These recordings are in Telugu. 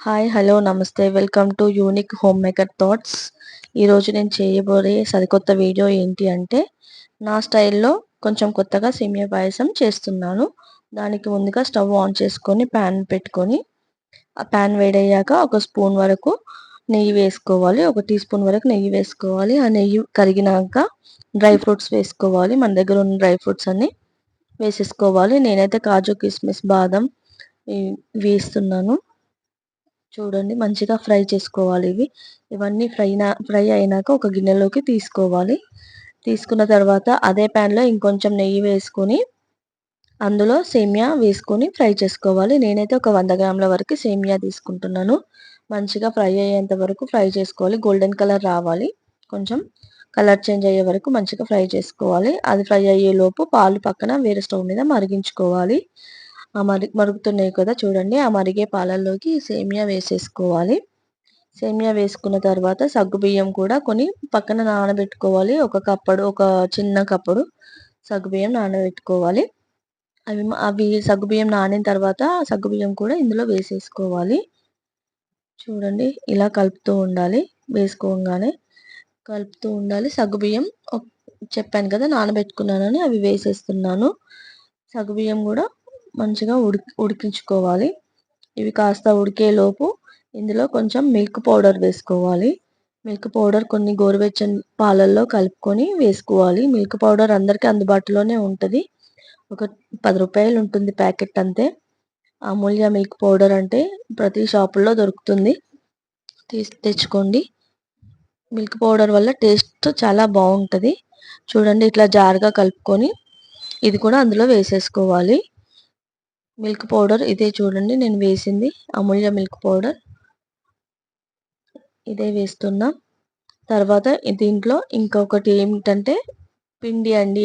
హాయ్ హలో నమస్తే welcome to unique home maker thoughts. ఈరోజు నేను చేయబోయే సరికొత్త వీడియో ఏంటి అంటే నా స్టైల్లో కొంచెం కొత్తగా సేమియా పాయసం చేస్తున్నాను. దానికి ముందుగా స్టవ్ ఆన్ చేసుకొని ప్యాన్ పెట్టుకొని ఆ ప్యాన్ వేడయ్యాక ఒక స్పూన్ వరకు నెయ్యి వేసుకోవాలి. ఒక టీ స్పూన్ వరకు నెయ్యి వేసుకోవాలి. ఆ నెయ్యి కరిగినాక డ్రై ఫ్రూట్స్ వేసుకోవాలి. మన దగ్గర ఉన్న డ్రై ఫ్రూట్స్ అన్ని వేసేసుకోవాలి. నేనైతే కాజు కిస్మిస్ బాదం వేస్తున్నాను. చూడండి మంచిగా ఫ్రై చేసుకోవాలి. ఇవన్నీ ఫ్రై అయినాక ఒక గిన్నెలోకి తీసుకోవాలి. తీసుకున్న తర్వాత అదే ప్యాన్లో ఇంకొంచెం నెయ్యి వేసుకొని అందులో సేమియా వేసుకొని ఫ్రై చేసుకోవాలి. నేనైతే ఒక 100 గ్రాముల వరకు సేమియా తీసుకుంటున్నాను. మంచిగా ఫ్రై అయ్యేంత వరకు ఫ్రై చేసుకోవాలి. గోల్డెన్ కలర్ రావాలి. కొంచెం కలర్ చేంజ్ అయ్యే వరకు మంచిగా ఫ్రై చేసుకోవాలి. అది ఫ్రై అయ్యేలోపు పాలు పక్కన వేరే స్టవ్ మీద మరిగించుకోవాలి. మరుగుతున్నాయి కదా చూడండి. ఆ మరిగే పాలల్లోకి సేమియా వేసేసుకోవాలి. సేమియా వేసుకున్న తర్వాత సగ్గుబియ్యం కూడా కొన్ని పక్కన నానబెట్టుకోవాలి. ఒక చిన్న కప్పుడు సగ్గుబియ్యం నానబెట్టుకోవాలి. అవి సగ్గుబియ్యం నానిన తర్వాత సగ్గుబియ్యం కూడా ఇందులో వేసేసుకోవాలి. చూడండి ఇలా కలుపుతూ ఉండాలి. వేసుకోగానే కలుపుతూ ఉండాలి. సగ్గుబియ్యం చెప్పాను కదా నానబెట్టుకున్నానని అవి వేసేస్తున్నాను. సగ్గుబియ్యం కూడా మంచిగా ఉడికించుకోవాలి. ఇవి కాస్త ఉడికేలోపు ఇందులో కొంచెం మిల్క్ పౌడర్ వేసుకోవాలి. మిల్క్ పౌడర్ కొన్ని గోరువెచ్చని పాలల్లో కలుపుకొని వేసుకోవాలి. మిల్క్ పౌడర్ అందరికీ అందుబాటులోనే ఉంటుంది. ఒక 10 రూపాయలు ఉంటుంది ప్యాకెట్ అంతే. అమూల్య మిల్క్ పౌడర్ అంటే ప్రతి షాపుల్లో దొరుకుతుంది. తెచ్చుకోండి. మిల్క్ పౌడర్ వల్ల టేస్ట్ చాలా బాగుంటుంది. చూడండి ఇట్లా జారుగా కలుపుకొని ఇది కూడా అందులో వేసేసుకోవాలి. మిల్క్ పౌడర్ ఇదే చూడండి నేను వేసింది అమూల్య మిల్క్ పౌడర్ ఇదే వేస్తున్నా. తర్వాత దీంట్లో ఇంకొకటి ఏమిటంటే పిండి అండి.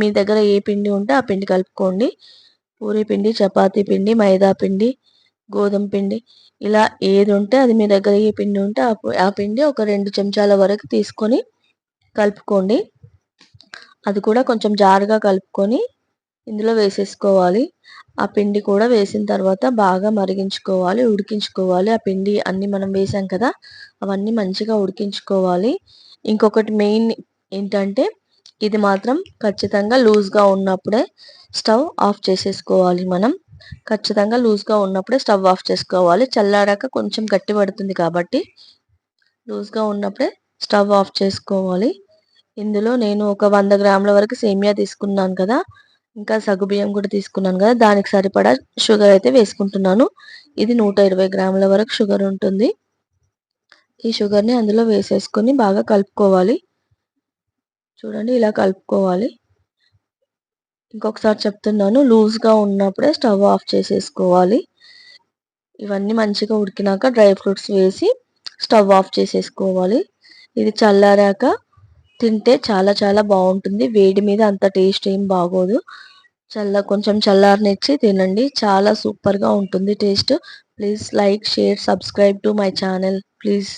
మీ దగ్గర ఏ పిండి ఉంటే ఆ పిండి కలుపుకోండి. పూరీ పిండి, చపాతీ పిండి, మైదా పిండి, గోధుమ పిండి ఇలా ఏది ఉంటే అది మీ దగ్గర ఏ పిండి ఉంటే ఆ పిండి ఒక 2 చెంచాల వరకు తీసుకొని కలుపుకోండి. అది కూడా కొంచెం జారుగా కలుపుకొని ఇందులో వేసేసుకోవాలి. ఆ పిండి కూడా వేసిన తర్వాత బాగా మరిగించుకోవాలి, ఉడికించుకోవాలి. ఆ పిండి అన్నీ మనం వేసాం కదా అవన్నీ మంచిగా ఉడికించుకోవాలి. ఇంకొకటి మెయిన్ ఏంటంటే ఇది మాత్రం ఖచ్చితంగా లూజ్గా ఉన్నప్పుడే స్టవ్ ఆఫ్ చేసేసుకోవాలి. మనం ఖచ్చితంగా లూజ్గా ఉన్నప్పుడే స్టవ్ ఆఫ్ చేసుకోవాలి. చల్లారాక కొంచెం గట్టి పడుతుంది కాబట్టి లూజ్గా ఉన్నప్పుడే స్టవ్ ఆఫ్ చేసుకోవాలి. ఇందులో నేను ఒక 100 గ్రాముల వరకు సేమియా తీసుకున్నాను కదా, ఇంకా సగ్గుబియ్యం కూడా తీసుకున్నాను కదా, దానికి సరిపడా షుగర్ అయితే వేసుకుంటున్నాను. ఇది 120 గ్రాముల వరకు షుగర్ ఉంటుంది. ఈ షుగర్ని అందులో వేసేసుకొని బాగా కలుపుకోవాలి. చూడండి ఇలా కలుపుకోవాలి. ఇంకొకసారి చెప్తున్నాను, లూజ్గా ఉన్నప్పుడే స్టవ్ ఆఫ్ చేసేసుకోవాలి. ఇవన్నీ మంచిగా ఉడికినాక డ్రై ఫ్రూట్స్ వేసి స్టవ్ ఆఫ్ చేసేసుకోవాలి. ఇది చల్లారాక తింటే చాలా చాలా బాగుంటుంది. వేడి మీద అంత టేస్ట్ ఏం బాగోదు. కొంచెం చల్లారనిచ్చి తినండి. చాలా సూపర్గా ఉంటుంది taste. Please like, share, subscribe to my channel please.